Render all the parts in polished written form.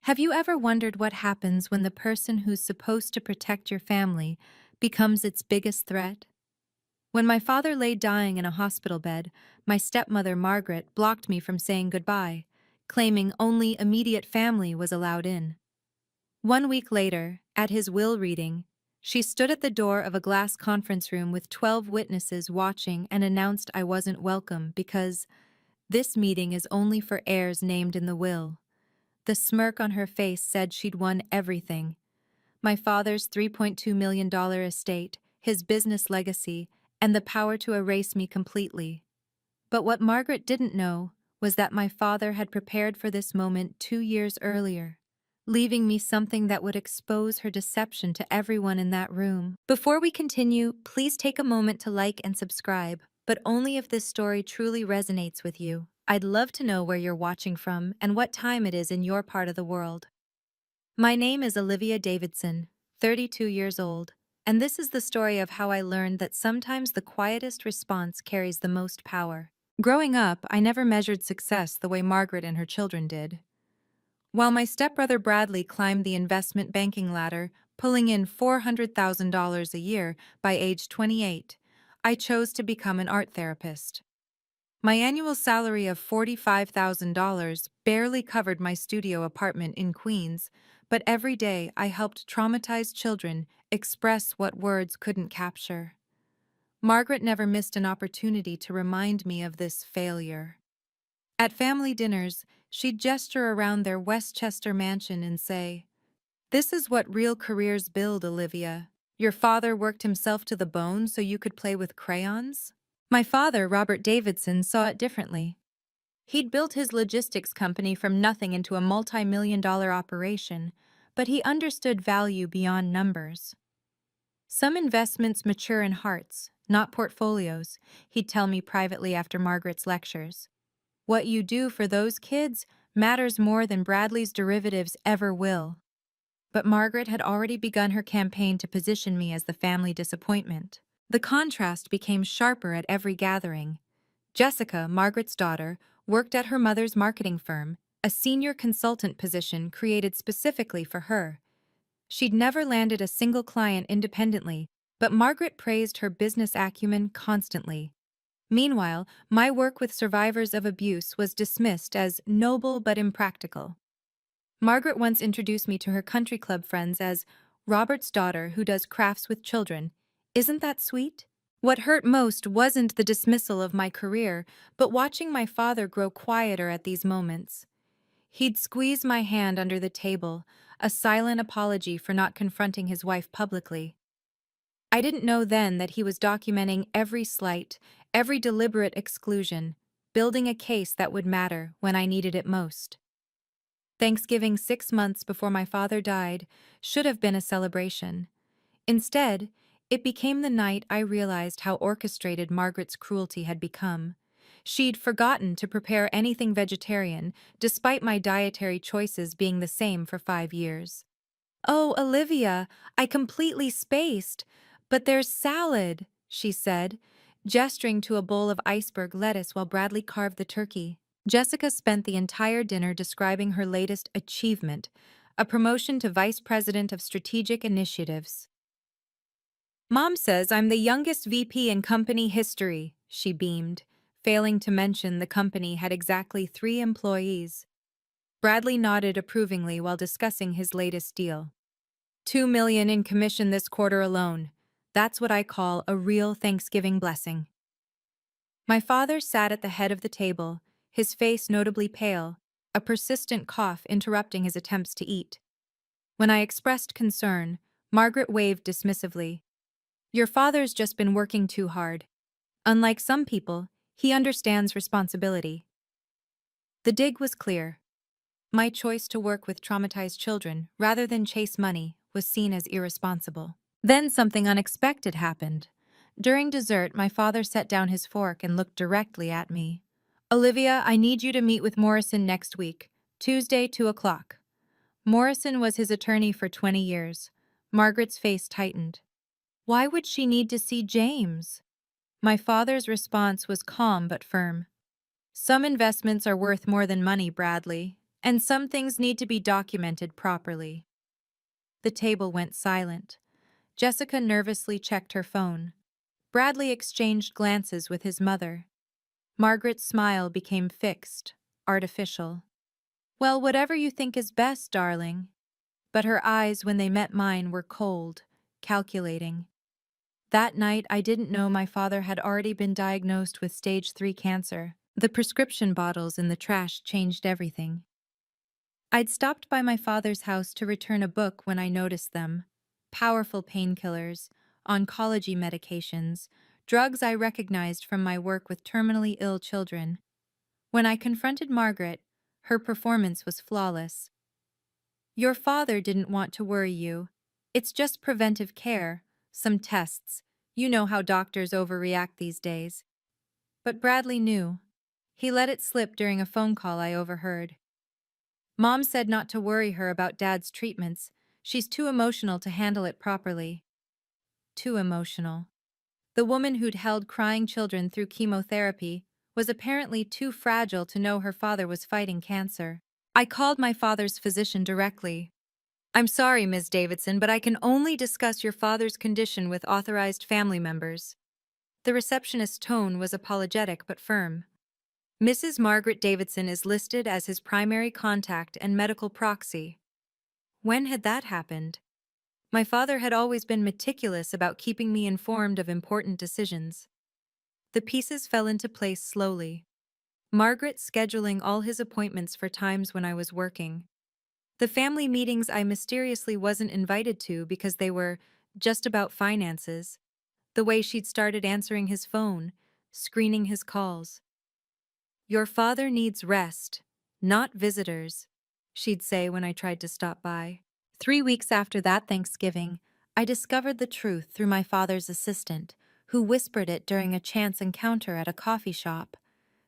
Have you ever wondered what happens when the person who's supposed to protect your family becomes its biggest threat? When my father lay dying in a hospital bed, my stepmother Margaret blocked me from saying goodbye, claiming only immediate family was allowed in. 1 week later, at his will reading, she stood at the door of a glass conference room with 12 witnesses watching and announced I wasn't welcome because this meeting is only for heirs named in the will. The smirk on her face said she'd won everything: my father's $3.2 million estate, his business legacy, and the power to erase me completely. But what Margaret didn't know was that my father had prepared for this moment 2 years earlier, leaving me something that would expose her deception to everyone in that room. Before we continue, please take a moment to like and subscribe, but only if this story truly resonates with you. I'd love to know where you're watching from and what time it is in your part of the world. My name is Olivia Davidson, 32 years old, and this is the story of how I learned that sometimes the quietest response carries the most power. Growing up, I never measured success the way Margaret and her children did. While my stepbrother Bradley climbed the investment banking ladder, pulling in $400,000 a year by age 28, I chose to become an art therapist. My annual salary of $45,000 barely covered my studio apartment in Queens, but every day I helped traumatized children express what words couldn't capture. Margaret never missed an opportunity to remind me of this failure. At family dinners, she'd gesture around their Westchester mansion and say, "This is what real careers build, Olivia. Your father worked himself to the bone so you could play with crayons?" My father, Robert Davidson, saw it differently. He'd built his logistics company from nothing into a multi-million-dollar operation, but he understood value beyond numbers. Some investments mature in hearts, not portfolios, he'd tell me privately after Margaret's lectures. What you do for those kids matters more than Bradley's derivatives ever will. But Margaret had already begun her campaign to position me as the family disappointment. The contrast became sharper at every gathering. Jessica, Margaret's daughter, worked at her mother's marketing firm, a senior consultant position created specifically for her. She'd never landed a single client independently, but Margaret praised her business acumen constantly. Meanwhile, my work with survivors of abuse was dismissed as noble but impractical. Margaret once introduced me to her country club friends as Robert's daughter who does crafts with children. Isn't that sweet? What hurt most wasn't the dismissal of my career, but watching my father grow quieter at these moments. He'd squeeze my hand under the table, a silent apology for not confronting his wife publicly. I didn't know then that he was documenting every slight, every deliberate exclusion, building a case that would matter when I needed it most. Thanksgiving 6 months before my father died should have been a celebration. Instead, it became the night I realized how orchestrated Margaret's cruelty had become. She'd forgotten to prepare anything vegetarian, despite my dietary choices being the same for 5 years. "Oh, Olivia, I completely spaced. But there's salad," she said, gesturing to a bowl of iceberg lettuce while Bradley carved the turkey. Jessica spent the entire dinner describing her latest achievement, a promotion to Vice President of Strategic Initiatives. "Mom says I'm the youngest VP in company history," she beamed, failing to mention the company had exactly 3 employees. Bradley nodded approvingly while discussing his latest deal. $2 million in commission this quarter alone. That's what I call a real Thanksgiving blessing. My father sat at the head of the table, his face notably pale, a persistent cough interrupting his attempts to eat. When I expressed concern, Margaret waved dismissively. "Your father's just been working too hard. Unlike some people, he understands responsibility." The dig was clear. My choice to work with traumatized children rather than chase money was seen as irresponsible. Then something unexpected happened. During dessert, my father set down his fork and looked directly at me. "Olivia, I need you to meet with Morrison next week, Tuesday, 2 o'clock. Morrison was his attorney for 20 years. Margaret's face tightened. Why would she need to see James? My father's response was calm but firm. "Some investments are worth more than money, Bradley, And some things need to be documented properly. The table went silent. Jessica nervously checked her phone. Bradley exchanged glances with his mother. Margaret's smile became fixed, artificial. Well, whatever you think is best, darling. But her eyes, when they met mine, were cold, calculating. That night, I didn't know my father had already been diagnosed with stage 3 cancer. The prescription bottles in the trash changed everything. I'd stopped by my father's house to return a book when I noticed them. Powerful painkillers, oncology medications, drugs I recognized from my work with terminally ill children. When I confronted Margaret, her performance was flawless. Your father didn't want to worry you. It's just preventive care, some tests. You know how doctors overreact these days. But Bradley knew. He let it slip during a phone call I overheard. Mom said not to worry her about Dad's treatments. She's too emotional to handle it properly. Too emotional. The woman who'd held crying children through chemotherapy was apparently too fragile to know her father was fighting cancer. I called my father's physician directly. I'm sorry, Ms. Davidson, but I can only discuss your father's condition with authorized family members. The receptionist's tone was apologetic but firm. Mrs. Margaret Davidson is listed as his primary contact and medical proxy. When had that happened? My father had always been meticulous about keeping me informed of important decisions. The pieces fell into place slowly. Margaret scheduling all his appointments for times when I was working. The family meetings I mysteriously wasn't invited to because they were just about finances. The way she'd started answering his phone, screening his calls. Your father needs rest, not visitors, she'd say when I tried to stop by. 3 weeks after that Thanksgiving, I discovered the truth through my father's assistant, who whispered it during a chance encounter at a coffee shop.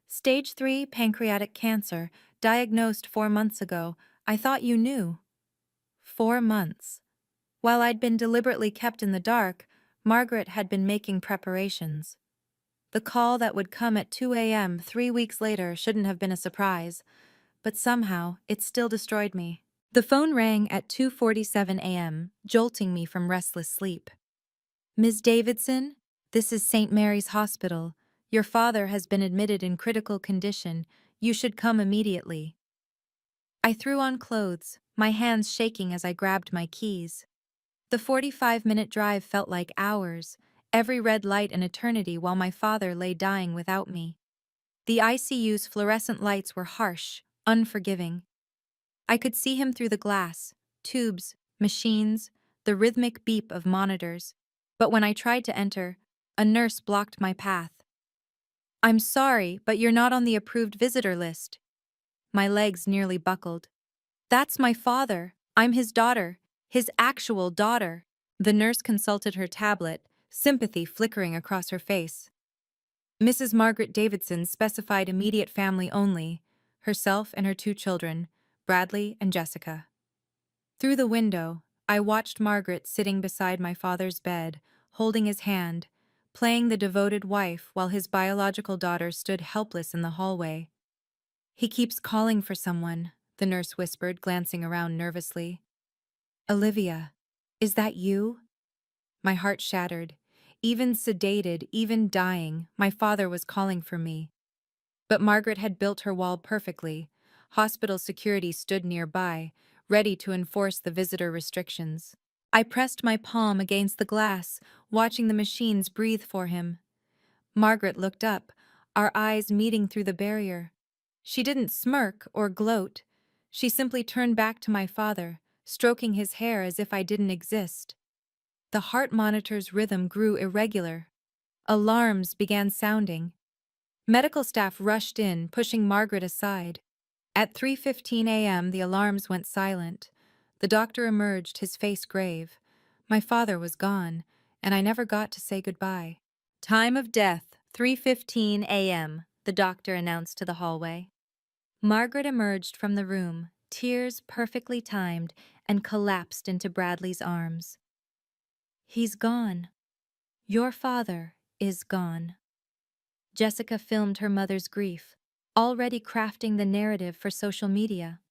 Stage 3 pancreatic cancer, diagnosed 4 months ago. I thought you knew. 4 months. While I'd been deliberately kept in the dark, Margaret had been making preparations. The call that would come at 2 a.m. 3 weeks later shouldn't have been a surprise, but somehow it still destroyed me. The phone rang at 2:47 a.m., jolting me from restless sleep. Ms. Davidson, this is St. Mary's Hospital. Your father has been admitted in critical condition. You should come immediately. I threw on clothes, my hands shaking as I grabbed my keys. The 45-minute drive felt like hours, every red light an eternity while my father lay dying without me. The ICU's fluorescent lights were harsh, unforgiving. I could see him through the glass, tubes, machines, the rhythmic beep of monitors. But when I tried to enter, a nurse blocked my path. I'm sorry, but you're not on the approved visitor list. My legs nearly buckled. That's my father. I'm his daughter. His actual daughter. The nurse consulted her tablet, sympathy flickering across her face. Mrs. Margaret Davidson specified immediate family only, herself and her 2 children, Bradley and Jessica. Through the window, I watched Margaret sitting beside my father's bed, holding his hand, playing the devoted wife while his biological daughter stood helpless in the hallway. He keeps calling for someone, the nurse whispered, glancing around nervously. Olivia, is that you? My heart shattered. Even sedated, even dying, my father was calling for me. But Margaret had built her wall perfectly. Hospital security stood nearby, ready to enforce the visitor restrictions. I pressed my palm against the glass, watching the machines breathe for him. Margaret looked up, our eyes meeting through the barrier. She didn't smirk or gloat. She simply turned back to my father, stroking his hair as if I didn't exist. The heart monitor's rhythm grew irregular. Alarms began sounding. Medical staff rushed in, pushing Margaret aside. At 3:15 a.m., the alarms went silent. The doctor emerged, his face grave. My father was gone, and I never got to say goodbye. Time of death, 3:15 a.m., the doctor announced to the hallway. Margaret emerged from the room, tears perfectly timed, and collapsed into Bradley's arms. He's gone. Your father is gone. Jessica filmed her mother's grief, already crafting the narrative for social media.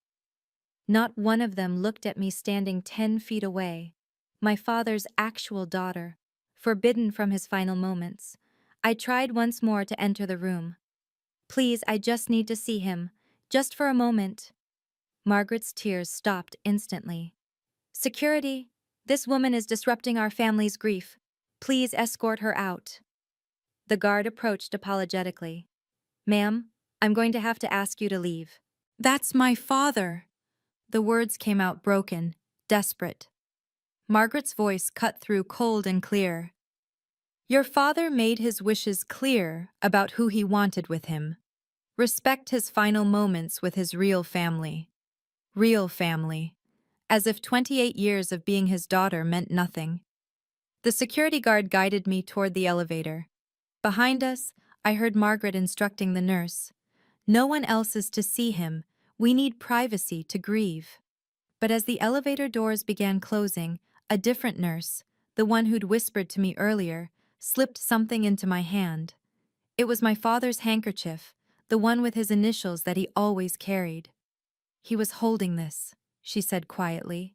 Not one of them looked at me standing 10 feet away. My father's actual daughter, forbidden from his final moments. I tried once more to enter the room. Please, I just need to see him. Just for a moment. Margaret's tears stopped instantly. Security! This woman is disrupting our family's grief. Please escort her out. The guard approached apologetically. Ma'am, I'm going to have to ask you to leave. That's my father. The words came out broken, desperate. Margaret's voice cut through cold and clear. Your father made his wishes clear about who he wanted with him. Respect his final moments with his real family. Real family. As if 28 years of being his daughter meant nothing. The security guard guided me toward the elevator. Behind us, I heard Margaret instructing the nurse. No one else is to see him. We need privacy to grieve. But as the elevator doors began closing, a different nurse, the one who'd whispered to me earlier, slipped something into my hand. It was my father's handkerchief, the one with his initials that he always carried. He was holding this, she said quietly.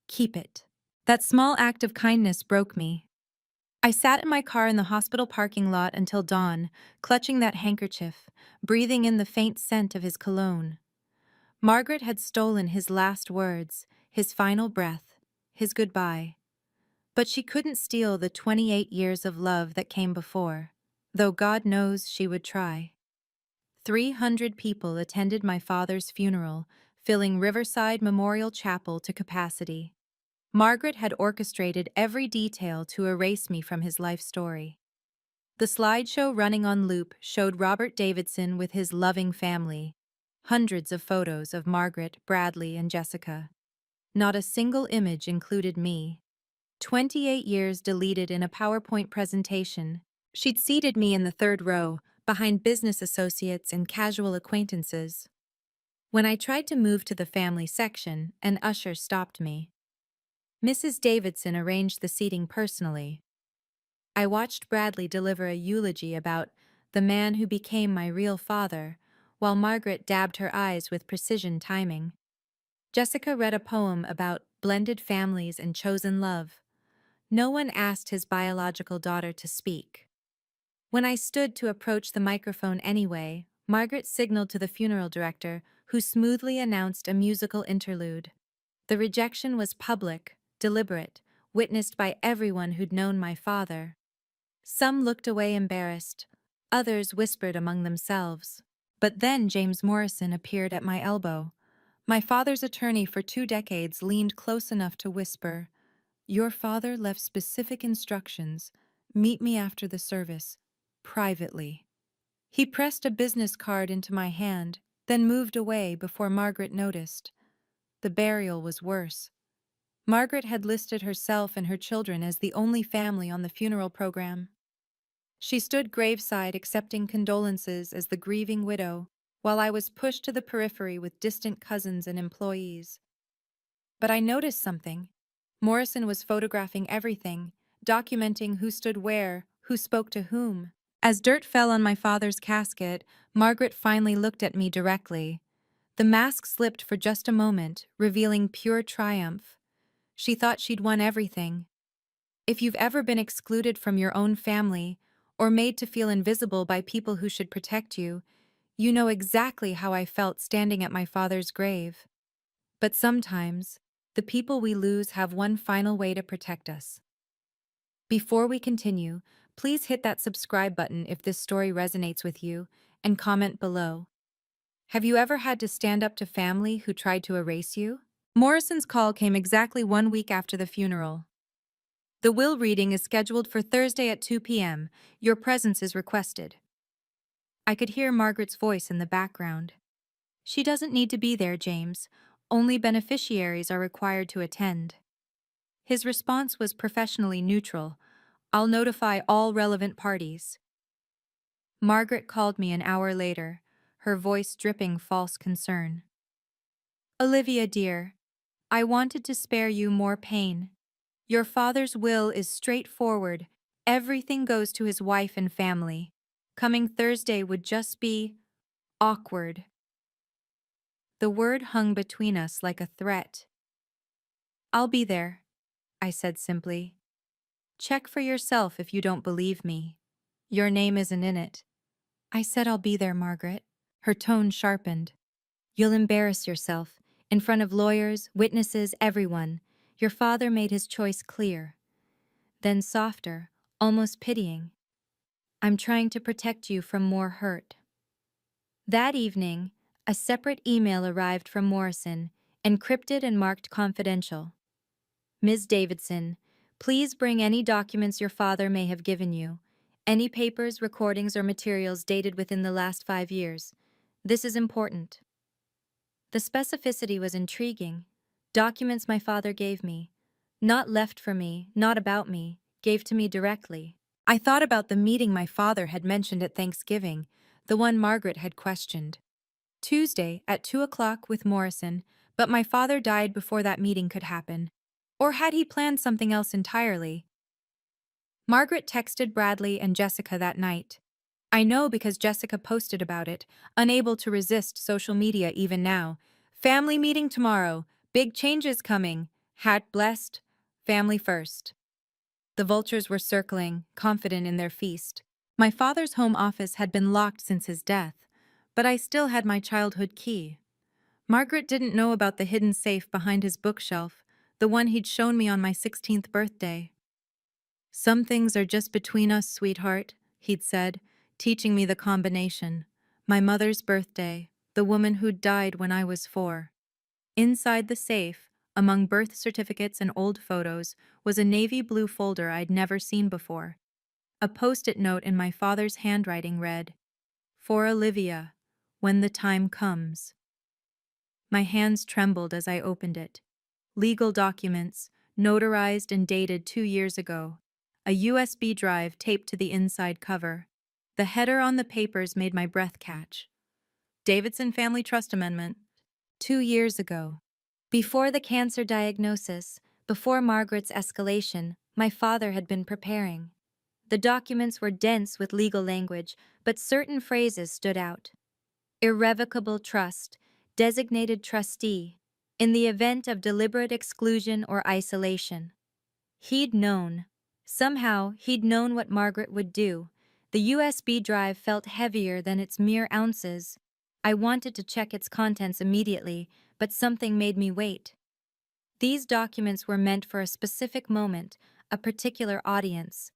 Keep it. That small act of kindness broke me. I sat in my car in the hospital parking lot until dawn, clutching that handkerchief, breathing in the faint scent of his cologne. Margaret had stolen his last words, his final breath, his goodbye. But she couldn't steal the 28 years of love that came before, though God knows she would try. 300 people attended my father's funeral, filling Riverside Memorial Chapel to capacity. Margaret had orchestrated every detail to erase me from his life story. The slideshow running on loop showed Robert Davidson with his loving family. Hundreds of photos of Margaret, Bradley, and Jessica. Not a single image included me. 28 years deleted in a PowerPoint presentation. She'd seated me in the third row, behind business associates and casual acquaintances. When I tried to move to the family section, an usher stopped me. Mrs. Davidson arranged the seating personally. I watched Bradley deliver a eulogy about the man who became my real father, while Margaret dabbed her eyes with precision timing. Jessica read a poem about blended families and chosen love. No one asked his biological daughter to speak. When I stood to approach the microphone anyway, Margaret signaled to the funeral director, who smoothly announced a musical interlude. The rejection was public, deliberate, witnessed by everyone who'd known my father. Some looked away embarrassed, others whispered among themselves. But then James Morrison appeared at my elbow. My father's attorney for 2 decades leaned close enough to whisper, "Your father left specific instructions. Meet me after the service, privately." He pressed a business card into my hand, then moved away before Margaret noticed. The burial was worse. Margaret had listed herself and her children as the only family on the funeral program. She stood graveside accepting condolences as the grieving widow, while I was pushed to the periphery with distant cousins and employees. But I noticed something. Morrison was photographing everything, documenting who stood where, who spoke to whom. As dirt fell on my father's casket, Margaret finally looked at me directly. The mask slipped for just a moment, revealing pure triumph. She thought she'd won everything. If you've ever been excluded from your own family, or made to feel invisible by people who should protect you, you know exactly how I felt standing at my father's grave. But sometimes, the people we lose have one final way to protect us. Before we continue, please hit that subscribe button if this story resonates with you, and comment below. Have you ever had to stand up to family who tried to erase you? Morrison's call came exactly 1 week after the funeral. The will reading is scheduled for Thursday at 2 p.m. Your presence is requested. I could hear Margaret's voice in the background. She doesn't need to be there, James. Only beneficiaries are required to attend. His response was professionally neutral. I'll notify all relevant parties. Margaret called me an hour later, her voice dripping false concern. Olivia, dear, I wanted to spare you more pain. Your father's will is straightforward. Everything goes to his wife and family. Coming Thursday would just be awkward. The word hung between us like a threat. "I'll be there," I said simply. "Check for yourself if you don't believe me. Your name isn't in it." "I said I'll be there, Margaret." Her tone sharpened. "You'll embarrass yourself, in front of lawyers, witnesses, everyone. Your father made his choice clear." Then softer, almost pitying. "I'm trying to protect you from more hurt." That evening, a separate email arrived from Morrison, encrypted and marked confidential. "Ms. Davidson, please bring any documents your father may have given you. Any papers, recordings, or materials dated within the last 5 years. This is important." The specificity was intriguing. Documents my father gave me. Not left for me, not about me, gave to me directly. I thought about the meeting my father had mentioned at Thanksgiving, the one Margaret had questioned. Tuesday at 2 o'clock with Morrison, but my father died before that meeting could happen. Or had he planned something else entirely? Margaret texted Bradley and Jessica that night. I know because Jessica posted about it, unable to resist social media even now. "Family meeting tomorrow. Big changes coming. Hat blessed. Family first." The vultures were circling, confident in their feast. My father's home office had been locked since his death, but I still had my childhood key. Margaret didn't know about the hidden safe behind his bookshelf, the one he'd shown me on my 16th birthday. "Some things are just between us, sweetheart," he'd said, teaching me the combination. My mother's birthday, the woman who'd died when I was 4. Inside the safe, among birth certificates and old photos, was a navy blue folder I'd never seen before. A post-it note in my father's handwriting read, "For Olivia, when the time comes." My hands trembled as I opened it. Legal documents, notarized and dated 2 years ago. A USB drive taped to the inside cover. The header on the papers made my breath catch. "Davidson Family Trust Amendment. 2 years ago." Before the cancer diagnosis, before Margaret's escalation, my father had been preparing. The documents were dense with legal language, but certain phrases stood out. Irrevocable trust, designated trustee, in the event of deliberate exclusion or isolation. He'd known. Somehow, he'd known what Margaret would do. The USB drive felt heavier than its mere ounces. I wanted to check its contents immediately, but something made me wait. These documents were meant for a specific moment, a particular audience.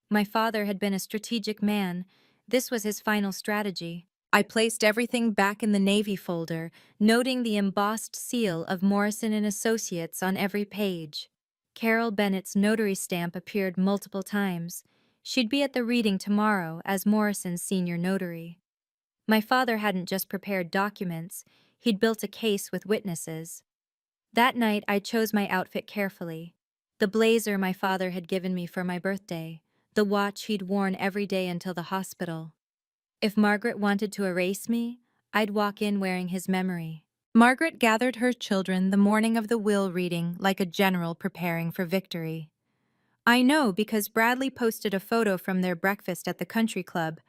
My father had been a strategic man. This was his final strategy. I placed everything back in the Navy folder, noting the embossed seal of Morrison and Associates on every page. Carol Bennett's notary stamp appeared multiple times. She'd be at the reading tomorrow as Morrison's senior notary. My father hadn't just prepared documents, he'd built a case with witnesses. That night I chose my outfit carefully. The blazer my father had given me for my birthday, the watch he'd worn every day until the hospital. If Margaret wanted to erase me, I'd walk in wearing his memory. Margaret gathered her children the morning of the will reading like a general preparing for victory. I know because Bradley posted a photo from their breakfast at the country club.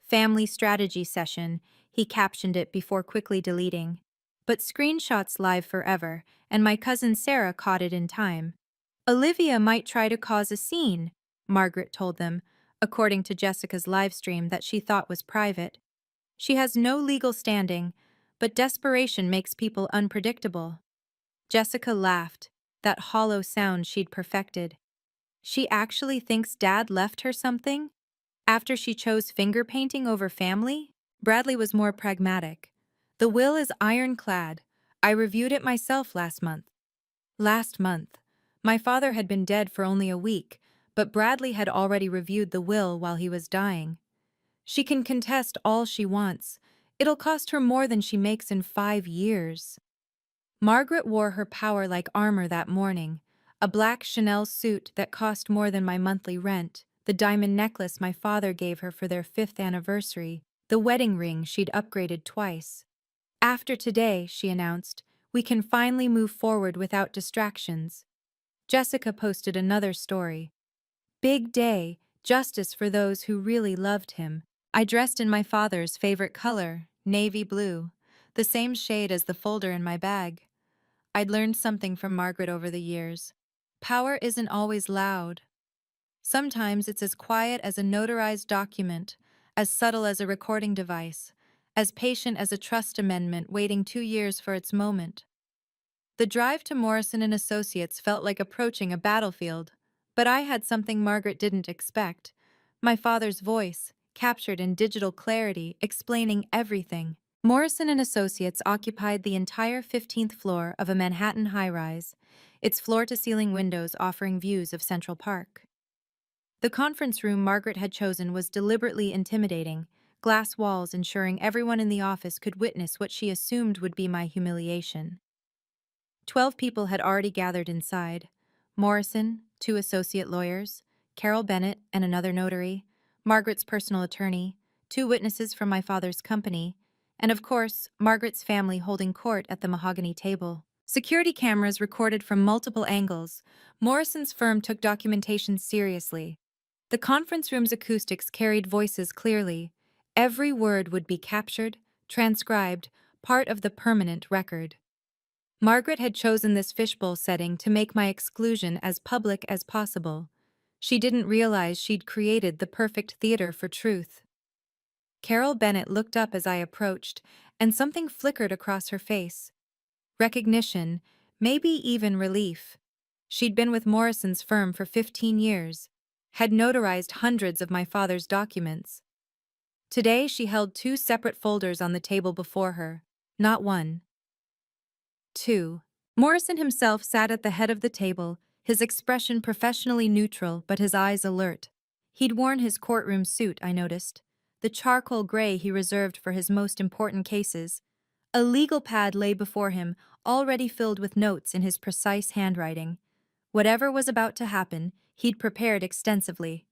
"Family strategy session," he captioned it before quickly deleting. But screenshots live forever, and my cousin Sarah caught it in time. "Olivia might try to cause a scene," Margaret told them, according to Jessica's livestream that she thought was private. "She has no legal standing, but desperation makes people unpredictable." Jessica laughed, that hollow sound she'd perfected. She actually thinks Dad left her something? After she chose finger painting over family? Bradley was more pragmatic. "The will is ironclad. I reviewed it myself last month." Last month. My father had been dead for only a week, but Bradley had already reviewed the will while he was dying. "She can contest all she wants. It'll cost her more than she makes in 5 years." Margaret wore her power like armor that morning. A black Chanel suit that cost more than my monthly rent, the diamond necklace my father gave her for their 5th anniversary, the wedding ring she'd upgraded twice. "After today," she announced, "we can finally move forward without distractions." Jessica posted another story. "Big day, justice for those who really loved him." I dressed in my father's favorite color, navy blue. the same shade as the folder in my bag. I'd learned something from Margaret over the years. Power isn't always loud. Sometimes it's as quiet as a notarized document, as subtle as a recording device, as patient as a trust amendment waiting 2 years for its moment. The drive to Morrison and Associates felt like approaching a battlefield, but I had something Margaret didn't expect. My father's voice, captured in digital clarity, explaining everything. Morrison and Associates occupied the entire 15th floor of a Manhattan high-rise, its floor-to-ceiling windows offering views of Central Park. The conference room Margaret had chosen was deliberately intimidating, glass walls ensuring everyone in the office could witness what she assumed would be my humiliation. 12 people had already gathered inside: Morrison, 2 associate lawyers, Carol Bennett and another notary, Margaret's personal attorney, 2 witnesses from my father's company, and of course, Margaret's family holding court at the mahogany table. Security cameras recorded from multiple angles. Morrison's firm took documentation seriously. The conference room's acoustics carried voices clearly. Every word would be captured, transcribed, part of the permanent record. Margaret had chosen this fishbowl setting to make my exclusion as public as possible. She didn't realize she'd created the perfect theater for truth. Carol Bennett looked up as I approached, and something flickered across her face. Recognition, maybe even relief. She'd been with Morrison's firm for 15 years, had notarized hundreds of my father's documents. Today she held 2 separate folders on the table before her, not one. 2. Morrison himself sat at the head of the table, his expression professionally neutral but his eyes alert. He'd worn his courtroom suit, I noticed, the charcoal gray he reserved for his most important cases. A legal pad lay before him, already filled with notes in his precise handwriting. Whatever was about to happen, he'd prepared extensively.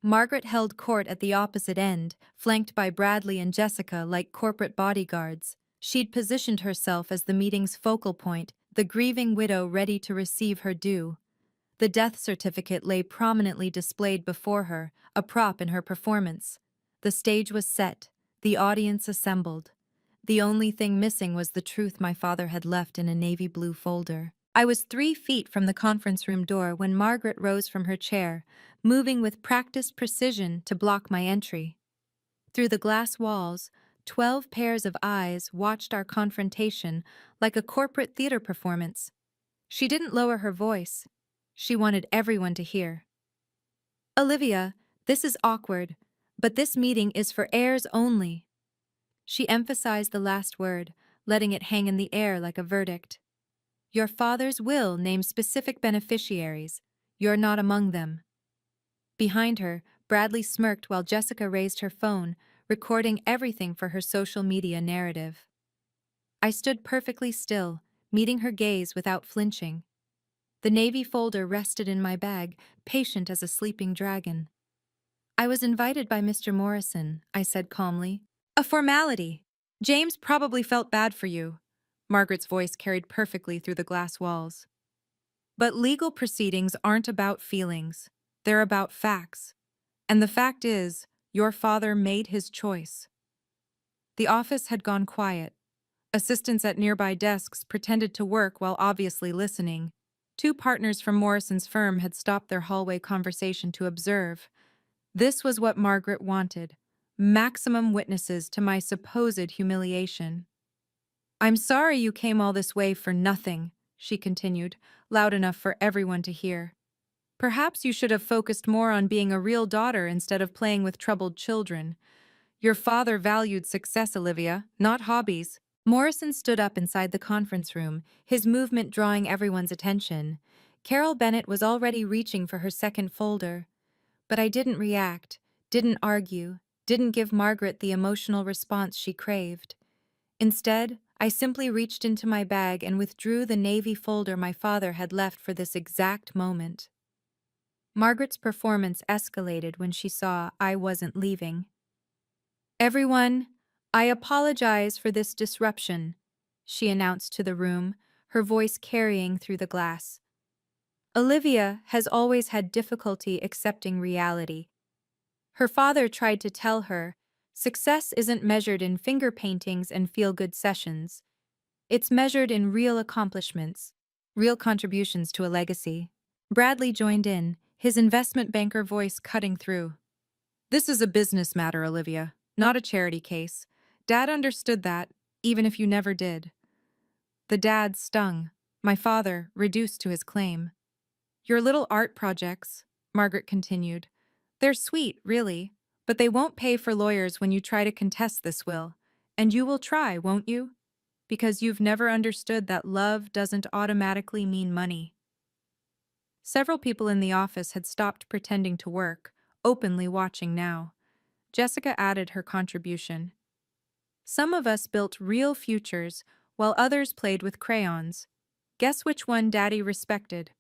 Margaret held court at the opposite end, flanked by Bradley and Jessica like corporate bodyguards. She'd positioned herself as the meeting's focal point, the grieving widow ready to receive her due. The death certificate lay prominently displayed before her, a prop in her performance. The stage was set, the audience assembled. The only thing missing was the truth my father had left in a navy blue folder. I was 3 feet from the conference room door when Margaret rose from her chair, moving with practiced precision to block my entry. Through the glass walls, 12 pairs of eyes watched our confrontation like a corporate theater performance. She didn't lower her voice. She wanted everyone to hear. "Olivia, this is awkward, but this meeting is for heirs only." She emphasized the last word, letting it hang in the air like a verdict. "Your father's will names specific beneficiaries. You're not among them." Behind her, Bradley smirked while Jessica raised her phone, recording everything for her social media narrative. I stood perfectly still, meeting her gaze without flinching. The navy folder rested in my bag, patient as a sleeping dragon. "I was invited by Mr. Morrison," I said calmly. "A formality. James probably felt bad for you." Margaret's voice carried perfectly through the glass walls. "But legal proceedings aren't about feelings. They're about facts. And the fact is, your father made his choice." The office had gone quiet. Assistants at nearby desks pretended to work while obviously listening. 2 partners from Morrison's firm had stopped their hallway conversation to observe. This was what Margaret wanted: maximum witnesses to my supposed humiliation. "I'm sorry you came all this way for nothing," she continued, loud enough for everyone to hear. "Perhaps you should have focused more on being a real daughter instead of playing with troubled children. Your father valued success, Olivia, not hobbies." Morrison stood up inside the conference room, his movement drawing everyone's attention. Carol Bennett was already reaching for her second folder. But I didn't react, didn't argue, didn't give Margaret the emotional response she craved. Instead, I simply reached into my bag and withdrew the navy folder my father had left for this exact moment. Margaret's performance escalated when she saw I wasn't leaving. "Everyone, I apologize for this disruption," she announced to the room, her voice carrying through the glass. "Olivia has always had difficulty accepting reality. Her father tried to tell her, Success isn't measured in finger paintings and feel-good sessions. It's measured in real accomplishments, real contributions to a legacy. Bradley joined in, his investment banker voice cutting through. This is a business matter, Olivia, not a charity case. Dad understood that, even if you never did. The dad stung. My father, reduced to his claim. Your little art projects, Margaret continued. They're sweet, really, but they won't pay for lawyers when you try to contest this will. And you will try, won't you? Because you've never understood that love doesn't automatically mean money. Several people in the office had stopped pretending to work, openly watching now. Jessica added her contribution. Some of us built real futures, while others played with crayons. Guess which one Daddy respected?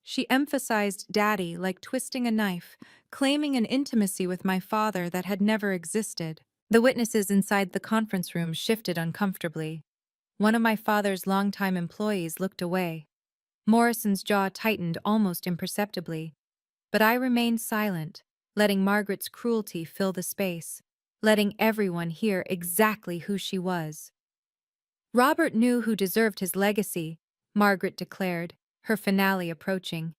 She emphasized Daddy like twisting a knife, claiming an intimacy with my father that had never existed. The witnesses inside the conference room shifted uncomfortably. One of my father's longtime employees looked away. Morrison's jaw tightened almost imperceptibly. But I remained silent, letting Margaret's cruelty fill the space, letting everyone hear exactly who she was. Robert knew who deserved his legacy, Margaret declared, her finale approaching.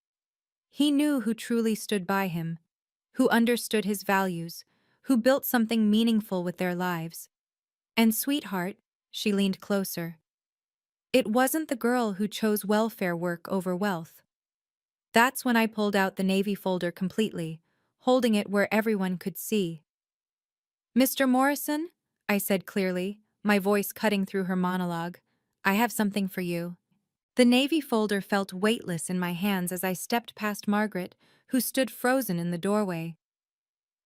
He knew who truly stood by him, who understood his values, who built something meaningful with their lives. And sweetheart, she leaned closer. It wasn't the girl who chose welfare work over wealth. That's when I pulled out the Navy folder completely, holding it where everyone could see. Mr. Morrison, I said clearly, my voice cutting through her monologue, I have something for you. The Navy folder felt weightless in my hands as I stepped past Margaret, who stood frozen in the doorway.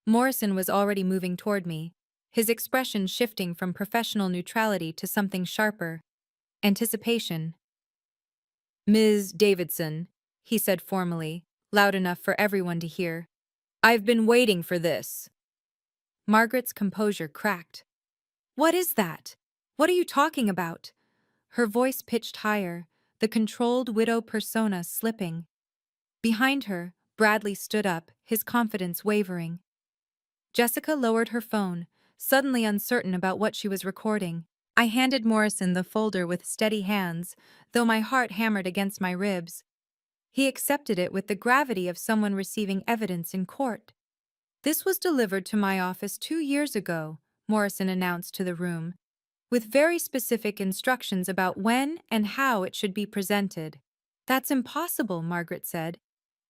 Morrison was already moving toward me, his expression shifting from professional neutrality to something sharper. Anticipation. Ms. Davidson, he said formally, loud enough for everyone to hear. I've been waiting for this. Margaret's composure cracked. What is that? What are you talking about? Her voice pitched higher, the controlled widow persona slipping. Behind her, Bradley stood up, his confidence wavering. Jessica lowered her phone, suddenly uncertain about what she was recording. I handed Morrison the folder with steady hands, though my heart hammered against my ribs. He accepted it with the gravity of someone receiving evidence in court. This was delivered to my office 2 years ago, Morrison announced to the room, with very specific instructions about when and how it should be presented. That's impossible, Margaret said,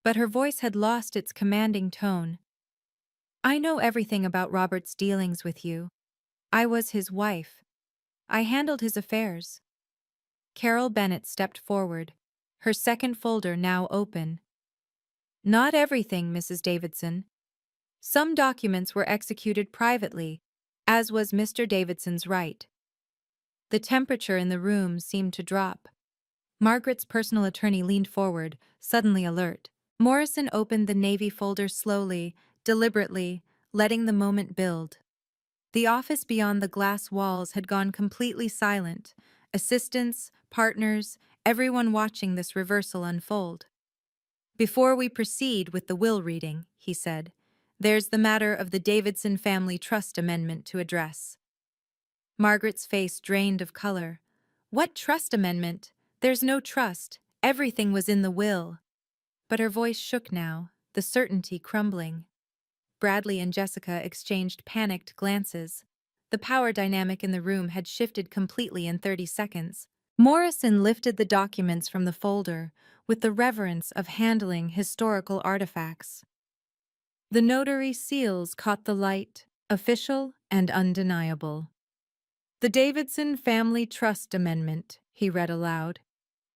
but her voice had lost its commanding tone. I know everything about Robert's dealings with you. I was his wife. I handled his affairs. Carol Bennett stepped forward, her second folder now open. Not everything, Mrs. Davidson. Some documents were executed privately, as was Mr. Davidson's right. The temperature in the room seemed to drop. Margaret's personal attorney leaned forward, suddenly alert. Morrison opened the Navy folder slowly, deliberately, letting the moment build. The office beyond the glass walls had gone completely silent, assistants, partners, everyone watching this reversal unfold. Before we proceed with the will reading, he said, there's the matter of the Davidson Family Trust Amendment to address. Margaret's face drained of color. What trust amendment? There's no trust. Everything was in the will. But her voice shook now, the certainty crumbling. Bradley and Jessica exchanged panicked glances. The power dynamic in the room had shifted completely in 30 seconds. Morrison lifted the documents from the folder with the reverence of handling historical artifacts. The notary seals caught the light, official and undeniable. The Davidson Family Trust Amendment, he read aloud.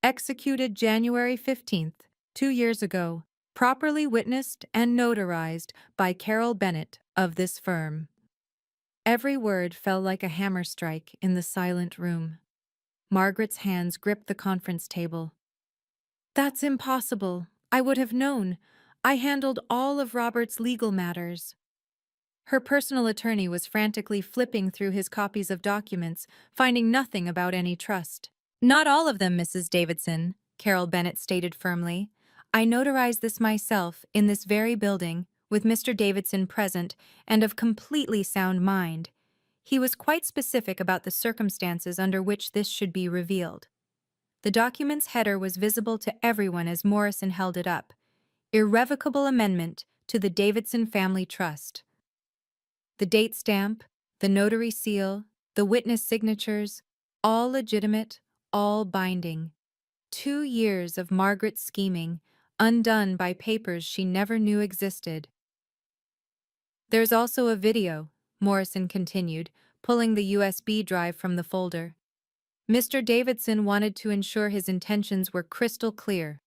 Executed January 15th, 2 years ago, properly witnessed and notarized by Carol Bennett of this firm. Every word fell like a hammer strike in the silent room. Margaret's hands gripped the conference table. That's impossible. I would have known. I handled all of Robert's legal matters. Her personal attorney was frantically flipping through his copies of documents, finding nothing about any trust. Not all of them, Mrs. Davidson, Carol Bennett stated firmly. I notarized this myself in this very building with Mr. Davidson present and of completely sound mind. He was quite specific about the circumstances under which this should be revealed. The document's header was visible to everyone as Morrison held it up. Irrevocable amendment to the Davidson Family Trust. The date stamp, the notary seal, the witness signatures, all legitimate, all binding. 2 years of Margaret's scheming, undone by papers she never knew existed. There's also a video, Morrison continued, pulling the USB drive from the folder. Mr. Davidson wanted to ensure his intentions were crystal clear.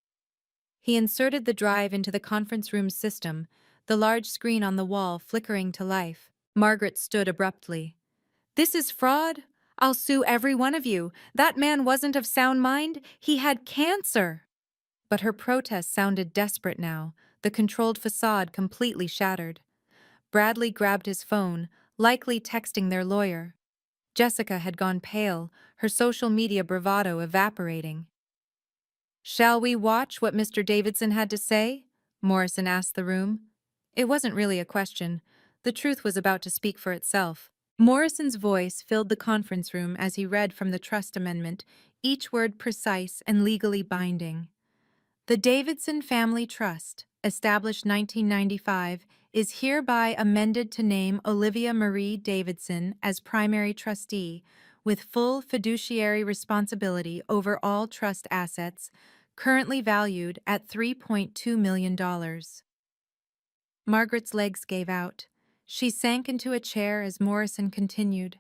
He inserted the drive into the conference room system, the large screen on the wall flickering to life. Margaret stood abruptly. "This is fraud. I'll sue every one of you. That man wasn't of sound mind. He had cancer." But her protest sounded desperate now, the controlled facade completely shattered. Bradley grabbed his phone, likely texting their lawyer. Jessica had gone pale, her social media bravado evaporating. "Shall we watch what Mr. Davidson had to say?" Morrison asked the room. It wasn't really a question. The truth was about to speak for itself. Morrison's voice filled the conference room as he read from the trust amendment, each word precise and legally binding. The Davidson Family Trust, established 1995, is hereby amended to name Olivia Marie Davidson as primary trustee, with full fiduciary responsibility over all trust assets, currently valued at $3.2 million. Margaret's legs gave out. She sank into a chair as Morrison continued.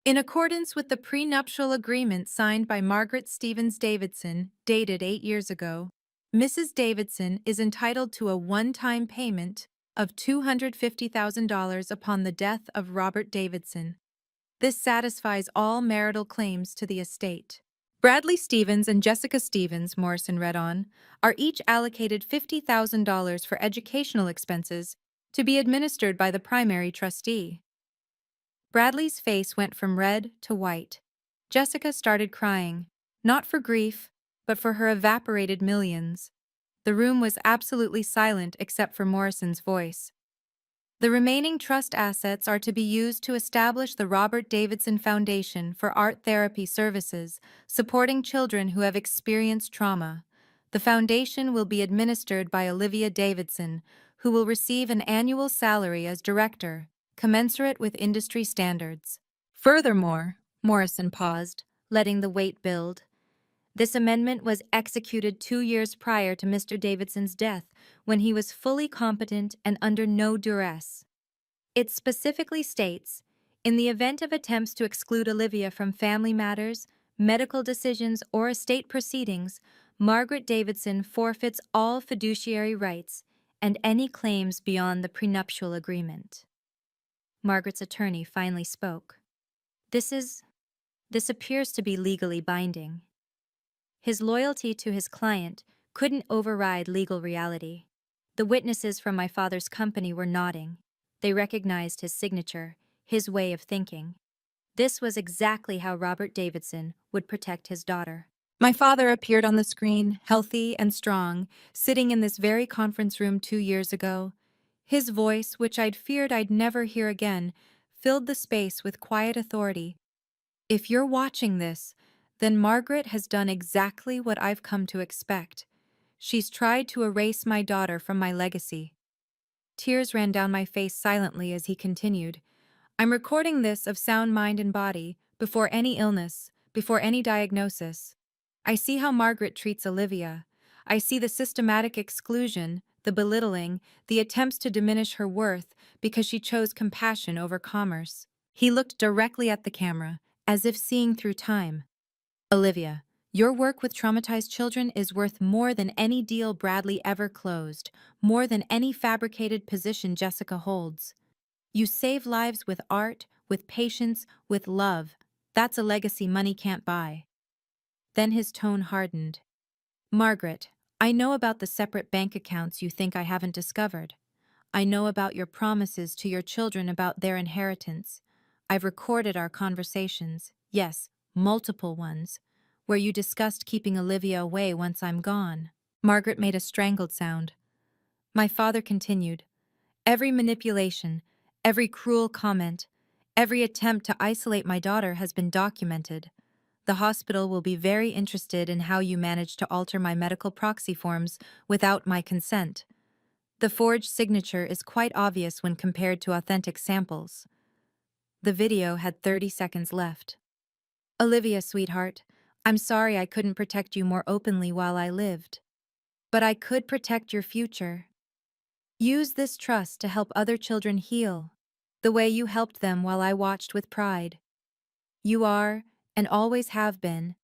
In accordance with the prenuptial agreement signed by Margaret Stevens Davidson, dated 8 years ago, Mrs. Davidson is entitled to a one-time payment of $250,000 upon the death of Robert Davidson. This satisfies all marital claims to the estate. Bradley Stevens and Jessica Stevens, Morrison read on, are each allocated $50,000 for educational expenses to be administered by the primary trustee. Bradley's face went from red to white. Jessica started crying, not for grief, but for her evaporated millions. The room was absolutely silent except for Morrison's voice. The remaining trust assets are to be used to establish the Robert Davidson Foundation for Art Therapy Services, supporting children who have experienced trauma. The foundation will be administered by Olivia Davidson, who will receive an annual salary as director, commensurate with industry standards. Furthermore, Morrison paused, letting the weight build. This amendment was executed 2 years prior to Mr. Davidson's death, when he was fully competent and under no duress. It specifically states, in the event of attempts to exclude Olivia from family matters, medical decisions, or estate proceedings, Margaret Davidson forfeits all fiduciary rights and any claims beyond the prenuptial agreement. Margaret's attorney finally spoke. This appears to be legally binding. His loyalty to his client couldn't override legal reality. The witnesses from my father's company were nodding. They recognized his signature, his way of thinking. This was exactly how Robert Davidson would protect his daughter. My father appeared on the screen, healthy and strong, sitting in this very conference room 2 years ago. His voice, which I'd feared I'd never hear again, filled the space with quiet authority. If you're watching this, then Margaret has done exactly what I've come to expect. She's tried to erase my daughter from my legacy. Tears ran down my face silently as he continued. I'm recording this of sound mind and body, before any illness, before any diagnosis. I see how Margaret treats Olivia. I see the systematic exclusion, the belittling, the attempts to diminish her worth because she chose compassion over commerce. He looked directly at the camera, as if seeing through time. Olivia, your work with traumatized children is worth more than any deal Bradley ever closed, more than any fabricated position Jessica holds. You save lives with art, with patience, with love. That's a legacy money can't buy. Then his tone hardened. Margaret, I know about the separate bank accounts you think I haven't discovered. I know about your promises to your children about their inheritance. I've recorded our conversations, yes, multiple ones, where you discussed keeping Olivia away once I'm gone. Margaret made a strangled sound. My father continued, Every manipulation, every cruel comment, every attempt to isolate my daughter has been documented. The hospital will be very interested in how you managed to alter my medical proxy forms without my consent. The forged signature is quite obvious when compared to authentic samples. The video had 30 seconds left. Olivia, sweetheart, I'm sorry I couldn't protect you more openly while I lived. But I could protect your future. Use this trust to help other children heal, the way you helped them while I watched with pride. You are, and always have been,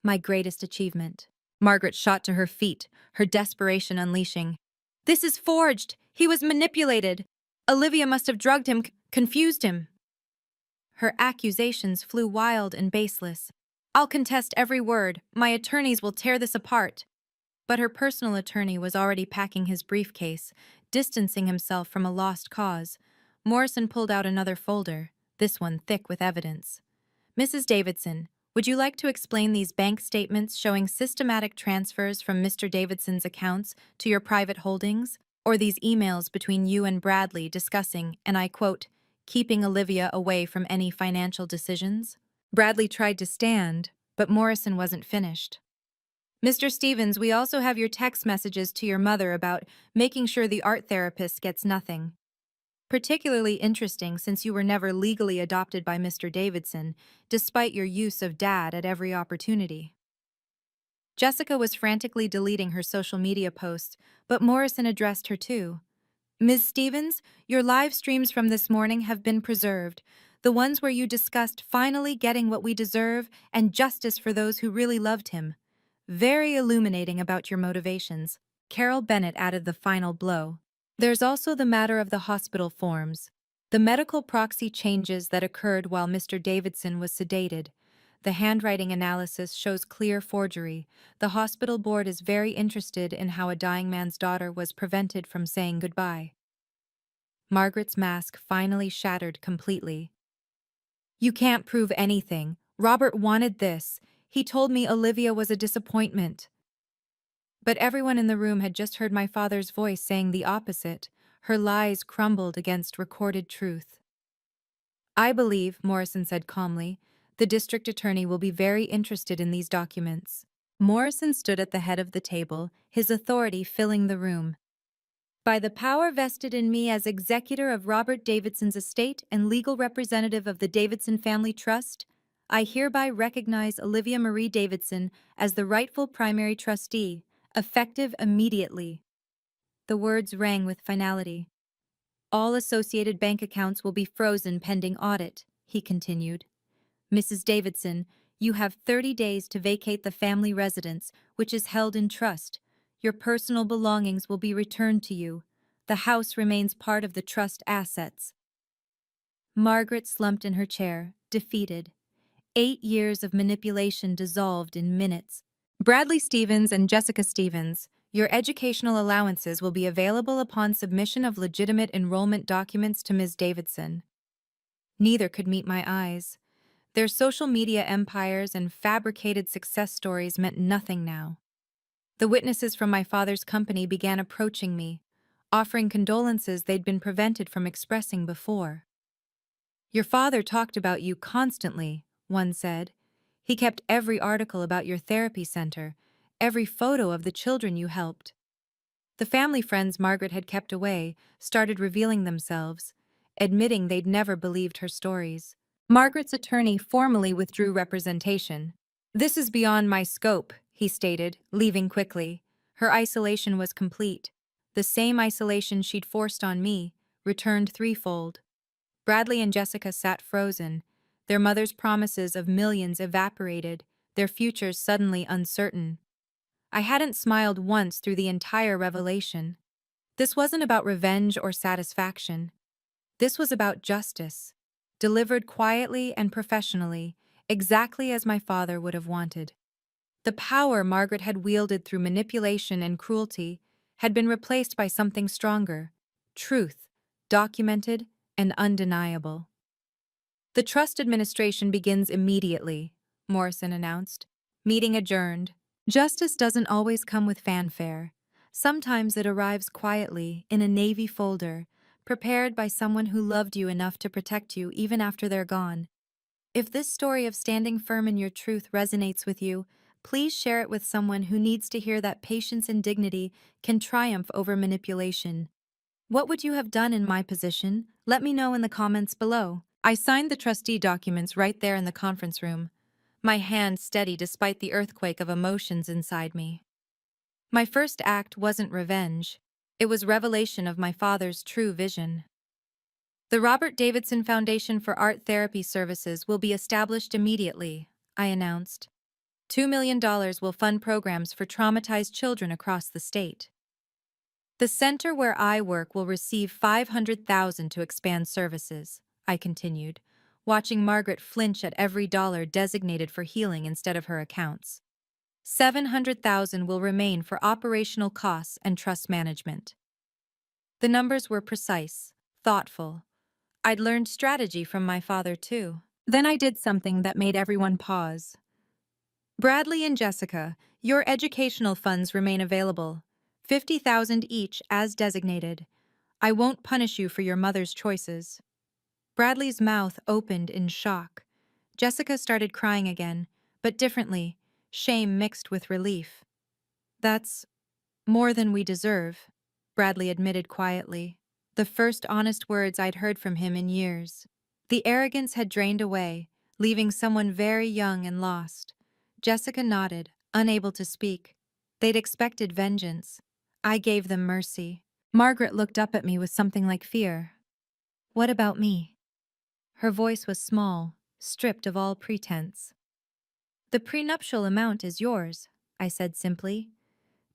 my greatest achievement. Margaret shot to her feet, her desperation unleashing. This is forged! He was manipulated! Olivia must have drugged him, confused him. Her accusations flew wild and baseless. I'll contest every word. My attorneys will tear this apart. But her personal attorney was already packing his briefcase, distancing himself from a lost cause. Morrison pulled out another folder, this one thick with evidence. Mrs. Davidson, would you like to explain these bank statements showing systematic transfers from Mr. Davidson's accounts to your private holdings? Or these emails between you and Bradley discussing, and I quote, keeping Olivia away from any financial decisions? Bradley tried to stand, but Morrison wasn't finished. Mr. Stevens, we also have your text messages to your mother about making sure the art therapist gets nothing. Particularly interesting since you were never legally adopted by Mr. Davidson, despite your use of Dad at every opportunity. Jessica was frantically deleting her social media posts, but Morrison addressed her too. Ms. Stevens, your live streams from this morning have been preserved, the ones where you discussed finally getting what we deserve and justice for those who really loved him. Very illuminating about your motivations. Carol Bennett added the final blow. There's also the matter of the hospital forms. The medical proxy changes that occurred while Mr. Davidson was sedated. The handwriting analysis shows clear forgery. The hospital board is very interested in how a dying man's daughter was prevented from saying goodbye. Margaret's mask finally shattered completely. You can't prove anything. Robert wanted this. He told me Olivia was a disappointment. But everyone in the room had just heard my father's voice saying the opposite. Her lies crumbled against recorded truth. I believe, Morrison said calmly, the district attorney will be very interested in these documents. Morrison stood at the head of the table, his authority filling the room. By the power vested in me as executor of Robert Davidson's estate and legal representative of the Davidson Family Trust, I hereby recognize Olivia Marie Davidson as the rightful primary trustee, effective immediately. The words rang with finality. All associated bank accounts will be frozen pending audit, he continued. Mrs. Davidson, you have 30 days to vacate the family residence, which is held in trust. Your personal belongings will be returned to you. The house remains part of the trust assets. Margaret slumped in her chair, defeated. 8 years of manipulation dissolved in minutes. Bradley Stevens and Jessica Stevens, your educational allowances will be available upon submission of legitimate enrollment documents to Ms. Davidson. Neither could meet my eyes. Their social media empires and fabricated success stories meant nothing now. The witnesses from my father's company began approaching me, offering condolences they'd been prevented from expressing before. Your father talked about you constantly, one said. He kept every article about your therapy center, every photo of the children you helped. The family friends Margaret had kept away started revealing themselves, admitting they'd never believed her stories. Margaret's attorney formally withdrew representation. This is beyond my scope, he stated, leaving quickly. Her isolation was complete. The same isolation she'd forced on me, returned threefold. Bradley and Jessica sat frozen, their mother's promises of millions evaporated, their futures suddenly uncertain. I hadn't smiled once through the entire revelation. This wasn't about revenge or satisfaction. This was about justice, delivered quietly and professionally, exactly as my father would have wanted. The power Margaret had wielded through manipulation and cruelty had been replaced by something stronger, truth, documented and undeniable. The trust administration begins immediately, Morrison announced. Meeting adjourned. Justice doesn't always come with fanfare. Sometimes it arrives quietly in a Navy folder, prepared by someone who loved you enough to protect you even after they're gone. If this story of standing firm in your truth resonates with you, please share it with someone who needs to hear that patience and dignity can triumph over manipulation. What would you have done in my position? Let me know in the comments below. I signed the trustee documents right there in the conference room, my hand steady despite the earthquake of emotions inside me. My first act wasn't revenge. It was revelation of my father's true vision. The Robert Davidson Foundation for Art Therapy Services will be established immediately, I announced. $2 million will fund programs for traumatized children across the state. The center where I work will receive $500,000 to expand services, I continued, watching Margaret flinch at every dollar designated for healing instead of her accounts. $700,000 will remain for operational costs and trust management. The numbers were precise, thoughtful. I'd learned strategy from my father, too. Then I did something that made everyone pause. Bradley and Jessica, your educational funds remain available. $50,000 each as designated. I won't punish you for your mother's choices. Bradley's mouth opened in shock. Jessica started crying again, but differently, shame mixed with relief. That's more than we deserve, Bradley admitted quietly. The first honest words I'd heard from him in years. The arrogance had drained away, leaving someone very young and lost. Jessica nodded, unable to speak. They'd expected vengeance. I gave them mercy. Margaret looked up at me with something like fear. What about me? Her voice was small, stripped of all pretense. The prenuptial amount is yours, I said simply.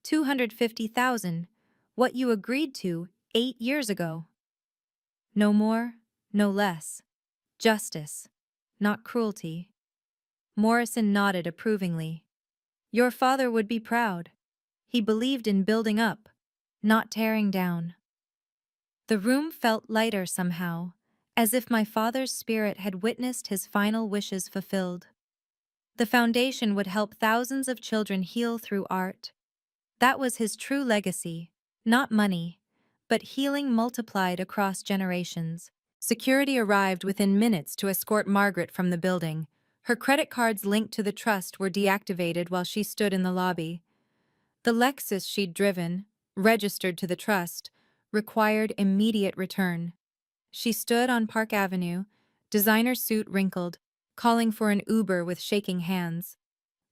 $250,000, what you agreed to 8 years ago. No more, no less. Justice, not cruelty. Morrison nodded approvingly. Your father would be proud. He believed in building up, not tearing down. The room felt lighter somehow, as if my father's spirit had witnessed his final wishes fulfilled. The foundation would help thousands of children heal through art. That was his true legacy, not money, but healing multiplied across generations. Security arrived within minutes to escort Margaret from the building. Her credit cards linked to the trust were deactivated while she stood in the lobby. The Lexus she'd driven, registered to the trust, required immediate return. She stood on Park Avenue, designer suit wrinkled, calling for an Uber with shaking hands.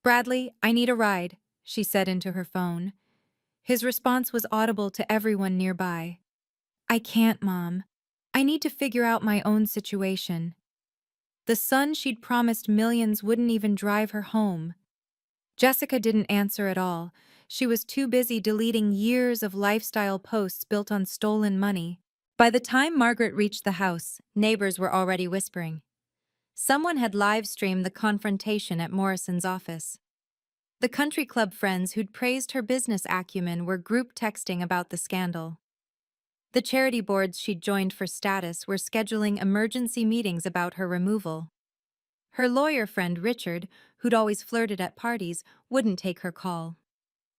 Bradley, I need a ride, she said into her phone. His response was audible to everyone nearby. I can't, Mom. I need to figure out my own situation. The son she'd promised millions wouldn't even drive her home. Jessica didn't answer at all. She was too busy deleting years of lifestyle posts built on stolen money. By the time Margaret reached the house, neighbors were already whispering. Someone had live-streamed the confrontation at Morrison's office. The country club friends who'd praised her business acumen were group texting about the scandal. The charity boards she'd joined for status were scheduling emergency meetings about her removal. Her lawyer friend Richard, who'd always flirted at parties, wouldn't take her call.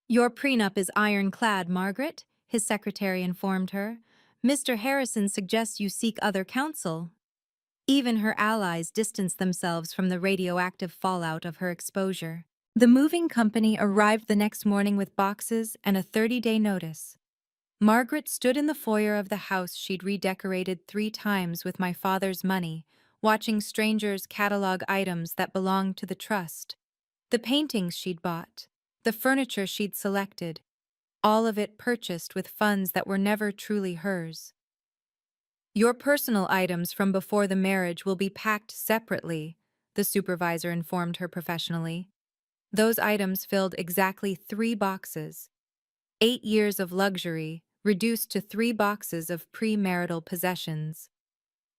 Your prenup is ironclad, Margaret, his secretary informed her. Mr. Harrison suggests you seek other counsel. Even her allies distanced themselves from the radioactive fallout of her exposure. The moving company arrived the next morning with boxes and a 30-day notice. Margaret stood in the foyer of the house she'd redecorated 3 times with my father's money, watching strangers catalog items that belonged to the trust. The paintings she'd bought, the furniture she'd selected, all of it purchased with funds that were never truly hers. Your personal items from before the marriage will be packed separately, the supervisor informed her professionally. Those items filled exactly 3 boxes. 8 years of luxury reduced to 3 boxes of premarital possessions.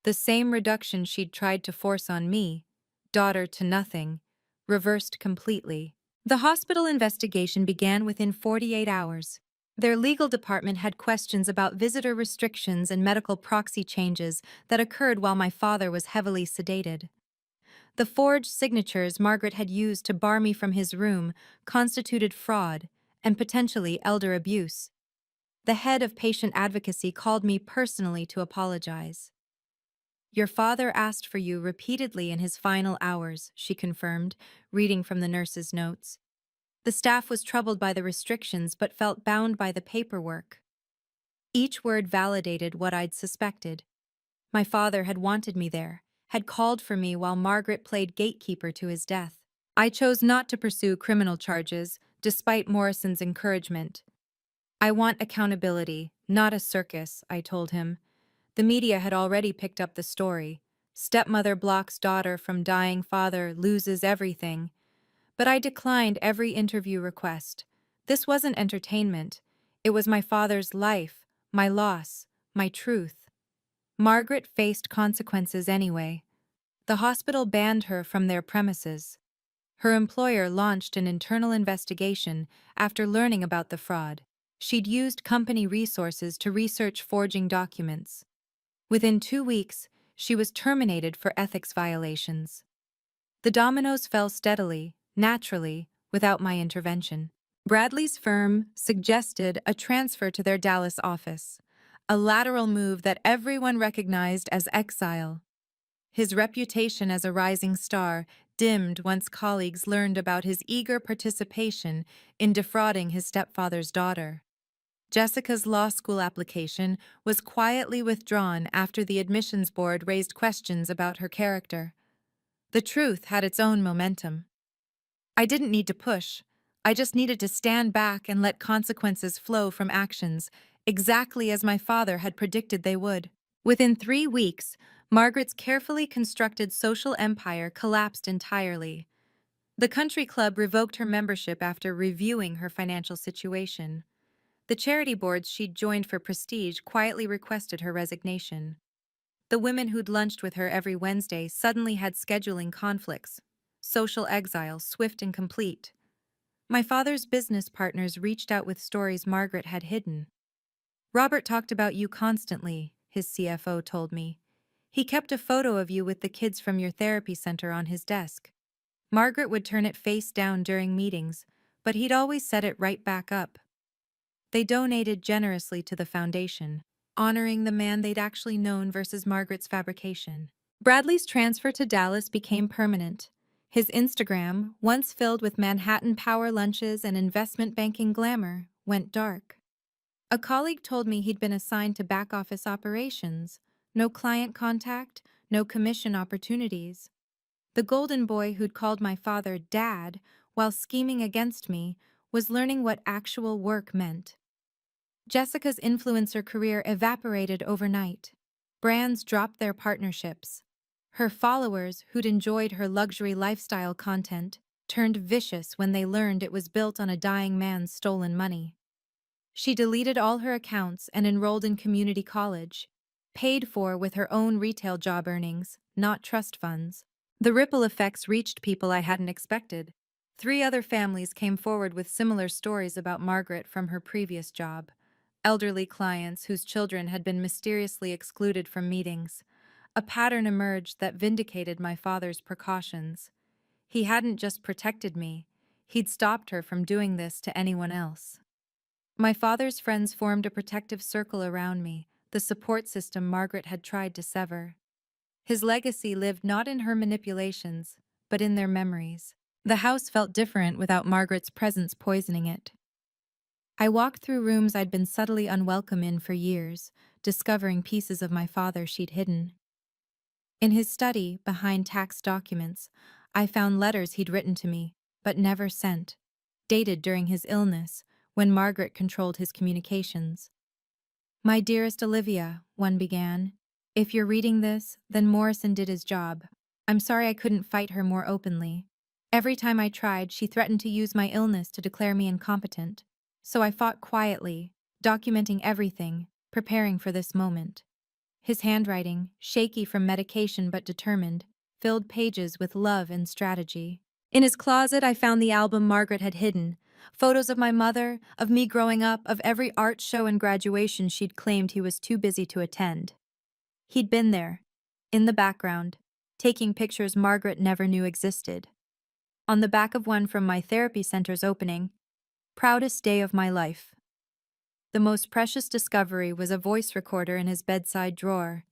The same reduction she'd tried to force on me, daughter to nothing, reversed completely. The hospital investigation began within 48 hours. Their legal department had questions about visitor restrictions and medical proxy changes that occurred while my father was heavily sedated. The forged signatures Margaret had used to bar me from his room constituted fraud and potentially elder abuse. The head of patient advocacy called me personally to apologize. Your father asked for you repeatedly in his final hours, she confirmed, reading from the nurse's notes. The staff was troubled by the restrictions but felt bound by the paperwork. Each word validated what I'd suspected. My father had wanted me there, had called for me while Margaret played gatekeeper to his death. I chose not to pursue criminal charges, despite Morrison's encouragement. I want accountability, not a circus, I told him. The media had already picked up the story. Stepmother blocks daughter from dying father, loses everything. But I declined every interview request. This wasn't entertainment. It was my father's life, my loss, my truth. Margaret faced consequences anyway. The hospital banned her from their premises. Her employer launched an internal investigation after learning about the fraud. She'd used company resources to research forging documents. Within 2 weeks, she was terminated for ethics violations. The dominoes fell steadily, naturally, without my intervention. Bradley's firm suggested a transfer to their Dallas office, a lateral move that everyone recognized as exile. His reputation as a rising star dimmed once colleagues learned about his eager participation in defrauding his stepfather's daughter. Jessica's law school application was quietly withdrawn after the admissions board raised questions about her character. The truth had its own momentum. I didn't need to push. I just needed to stand back and let consequences flow from actions, exactly as my father had predicted they would. Within 3 weeks, Margaret's carefully constructed social empire collapsed entirely. The country club revoked her membership after reviewing her financial situation. The charity boards she'd joined for prestige quietly requested her resignation. The women who'd lunched with her every Wednesday suddenly had scheduling conflicts. Social exile, swift and complete. My father's business partners reached out with stories Margaret had hidden. Robert talked about you constantly, his CFO told me. He kept a photo of you with the kids from your therapy center on his desk. Margaret would turn it face down during meetings, but he'd always set it right back up. They donated generously to the foundation, honoring the man they'd actually known versus Margaret's fabrication. Bradley's transfer to Dallas became permanent. His Instagram, once filled with Manhattan power lunches and investment banking glamour, went dark. A colleague told me he'd been assigned to back-office operations. No client contact, no commission opportunities. The golden boy who'd called my father Dad while scheming against me was learning what actual work meant. Jessica's influencer career evaporated overnight. Brands dropped their partnerships. Her followers, who'd enjoyed her luxury lifestyle content, turned vicious when they learned it was built on a dying man's stolen money. She deleted all her accounts and enrolled in community college, paid for with her own retail job earnings, not trust funds. The ripple effects reached people I hadn't expected. 3 other families came forward with similar stories about Margaret from her previous job. Elderly clients whose children had been mysteriously excluded from meetings. A pattern emerged that vindicated my father's precautions. He hadn't just protected me, he'd stopped her from doing this to anyone else. My father's friends formed a protective circle around me, the support system Margaret had tried to sever. His legacy lived not in her manipulations, but in their memories. The house felt different without Margaret's presence poisoning it. I walked through rooms I'd been subtly unwelcome in for years, discovering pieces of my father she'd hidden. In his study, behind tax documents, I found letters he'd written to me, but never sent, dated during his illness, when Margaret controlled his communications. My dearest Olivia, one began, if you're reading this, then Morrison did his job. I'm sorry I couldn't fight her more openly. Every time I tried, she threatened to use my illness to declare me incompetent. So I fought quietly, documenting everything, preparing for this moment. His handwriting, shaky from medication but determined, filled pages with love and strategy. In his closet, I found the album Margaret had hidden, photos of my mother, of me growing up, of every art show and graduation she'd claimed he was too busy to attend. He'd been there, in the background, taking pictures Margaret never knew existed. On the back of one from my therapy center's opening, proudest day of my life. The most precious discovery was a voice recorder in his bedside drawer.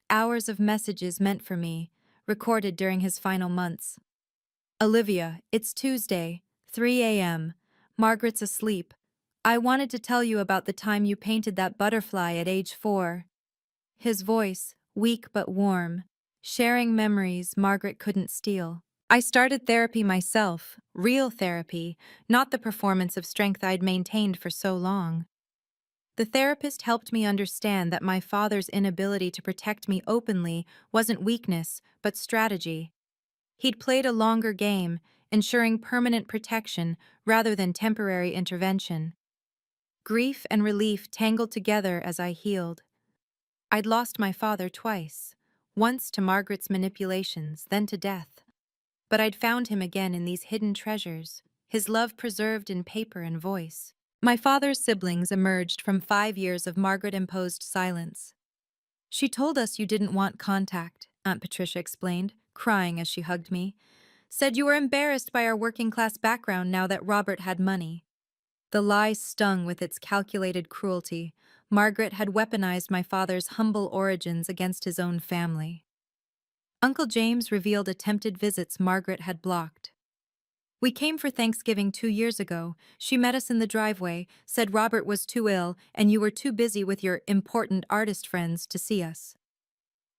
Hours of messages meant for me, recorded during his final months. Olivia, it's Tuesday, 3 a.m. Margaret's asleep. I wanted to tell you about the time you painted that butterfly at age 4. His voice, weak but warm, sharing memories Margaret couldn't steal. I started therapy myself, real therapy, not the performance of strength I'd maintained for so long. The therapist helped me understand that my father's inability to protect me openly wasn't weakness, but strategy. He'd played a longer game, ensuring permanent protection rather than temporary intervention. Grief and relief tangled together as I healed. I'd lost my father twice, once to Margaret's manipulations, then to death. But I'd found him again in these hidden treasures, his love preserved in paper and voice. My father's siblings emerged from 5 years of Margaret-imposed silence. She told us you didn't want contact, Aunt Patricia explained, crying as she hugged me. Said you were embarrassed by our working-class background now that Robert had money. The lie stung with its calculated cruelty. Margaret had weaponized my father's humble origins against his own family. Uncle James revealed attempted visits Margaret had blocked. We came for Thanksgiving 2 years ago. She met us in the driveway, said Robert was too ill and you were too busy with your important artist friends to see us.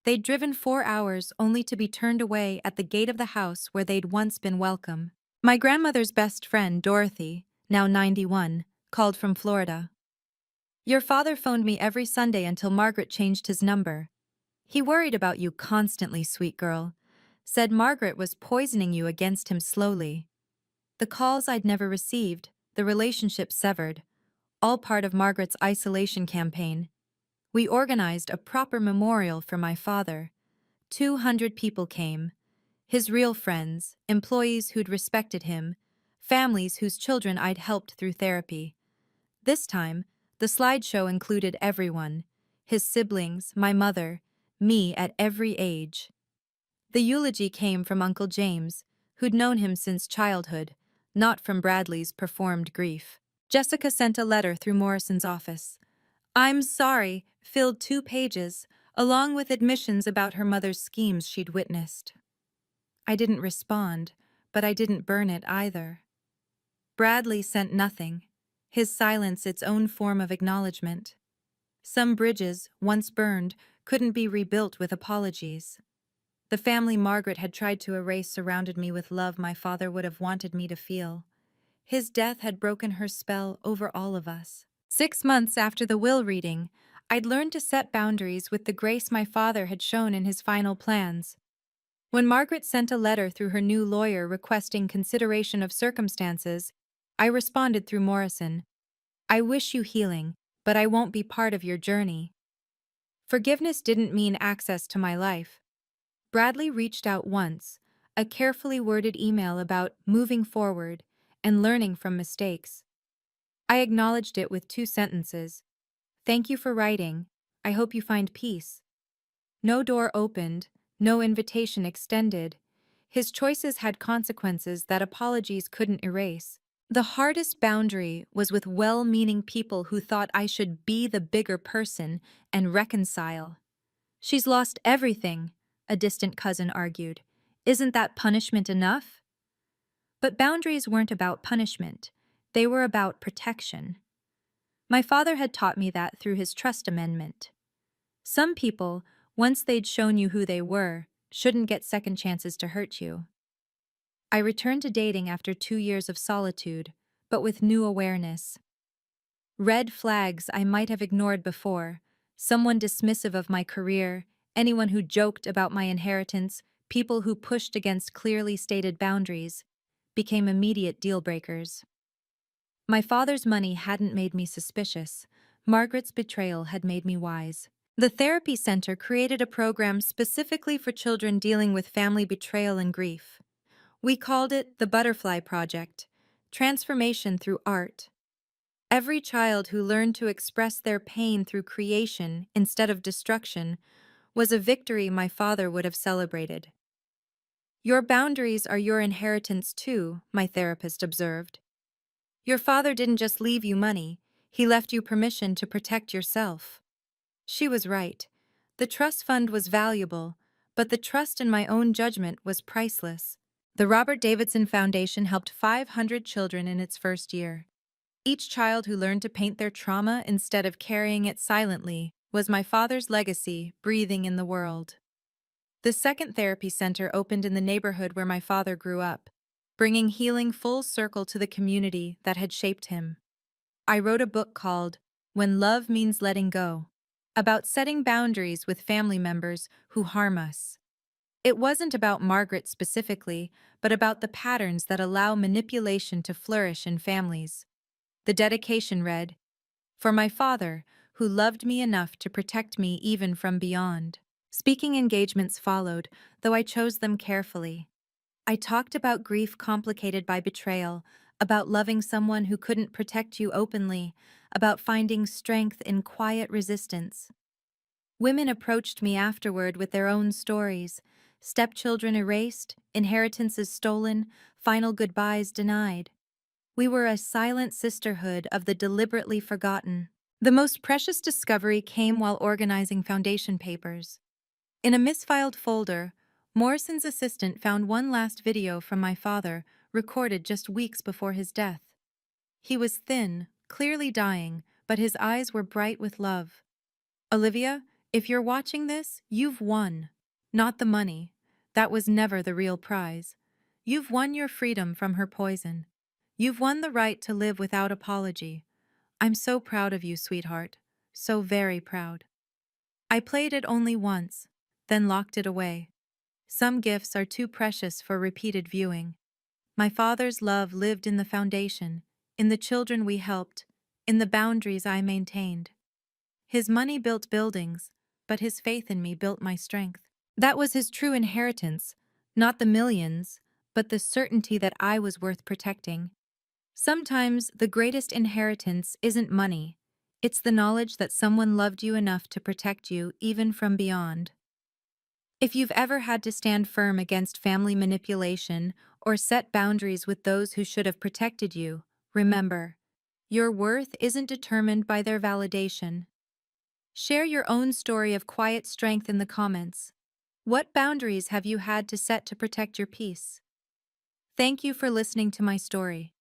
They'd driven 4 hours only to be turned away at the gate of the house where they'd once been welcome. My grandmother's best friend, Dorothy, now 91, called from Florida. Your father phoned me every Sunday until Margaret changed his number. He worried about you constantly, sweet girl. Said Margaret was poisoning you against him slowly. The calls I'd never received, the relationship severed, all part of Margaret's isolation campaign. We organized a proper memorial for my father. 200 people came. His real friends, employees who'd respected him, families whose children I'd helped through therapy. This time, the slideshow included everyone, his siblings, my mother, me at every age. The eulogy came from Uncle James, who'd known him since childhood, not from Bradley's performed grief. Jessica sent a letter through Morrison's office. I'm sorry, filled 2 pages, along with admissions about her mother's schemes she'd witnessed. I didn't respond, but I didn't burn it either. Bradley sent nothing, his silence its own form of acknowledgement. Some bridges, once burned, couldn't be rebuilt with apologies. The family Margaret had tried to erase surrounded me with love my father would have wanted me to feel. His death had broken her spell over all of us. 6 months after the will reading, I'd learned to set boundaries with the grace my father had shown in his final plans. When Margaret sent a letter through her new lawyer requesting consideration of circumstances, I responded through Morrison. I wish you healing, but I won't be part of your journey. Forgiveness didn't mean access to my life. Bradley reached out once, a carefully worded email about moving forward and learning from mistakes. I acknowledged it with 2 sentences. Thank you for writing. I hope you find peace. No door opened, no invitation extended. His choices had consequences that apologies couldn't erase. The hardest boundary was with well-meaning people who thought I should be the bigger person and reconcile. She's lost everything, a distant cousin argued. Isn't that punishment enough? But boundaries weren't about punishment. They were about protection. My father had taught me that through his trust amendment. Some people, once they'd shown you who they were, shouldn't get second chances to hurt you. I returned to dating after 2 years of solitude, but with new awareness. Red flags I might have ignored before, someone dismissive of my career, anyone who joked about my inheritance, people who pushed against clearly stated boundaries, became immediate deal breakers. My father's money hadn't made me suspicious. Margaret's betrayal had made me wise. The therapy center created a program specifically for children dealing with family betrayal and grief. We called it the Butterfly Project, transformation through art. Every child who learned to express their pain through creation instead of destruction was a victory my father would have celebrated. Your boundaries are your inheritance too, my therapist observed. Your father didn't just leave you money, He left you permission to protect yourself. She was right. The trust fund was valuable, but the trust in my own judgment was priceless. The Robert Davidson Foundation helped 500 children in its first year. Each child who learned to paint their trauma instead of carrying it silently was my father's legacy breathing in the world. The second therapy center opened in the neighborhood where my father grew up, bringing healing full circle to the community that had shaped him. I wrote a book called When Love Means Letting Go, about setting boundaries with family members who harm us. It wasn't about Margaret specifically, but about the patterns that allow manipulation to flourish in families. The dedication read, "For my father, who loved me enough to protect me even from beyond." Speaking engagements followed, though I chose them carefully. I talked about grief complicated by betrayal, about loving someone who couldn't protect you openly, about finding strength in quiet resistance. Women approached me afterward with their own stories: stepchildren erased, inheritances stolen, final goodbyes denied. We were a silent sisterhood of the deliberately forgotten. The most precious discovery came while organizing foundation papers. In a misfiled folder, Morrison's assistant found one last video from my father, recorded just weeks before his death. He was thin, clearly dying, but his eyes were bright with love. "Olivia, if you're watching this, you've won. Not the money. That was never the real prize. You've won your freedom from her poison. You've won the right to live without apology. I'm so proud of you, sweetheart. So very proud." I played it only once, then locked it away. Some gifts are too precious for repeated viewing. My father's love lived in the foundation, in the children we helped, in the boundaries I maintained. His money built buildings, but his faith in me built my strength. That was his true inheritance, not the millions, but the certainty that I was worth protecting. Sometimes the greatest inheritance isn't money. It's the knowledge that someone loved you enough to protect you even from beyond. If you've ever had to stand firm against family manipulation or set boundaries with those who should have protected you, remember, your worth isn't determined by their validation. Share your own story of quiet strength in the comments. What boundaries have you had to set to protect your peace? Thank you for listening to my story.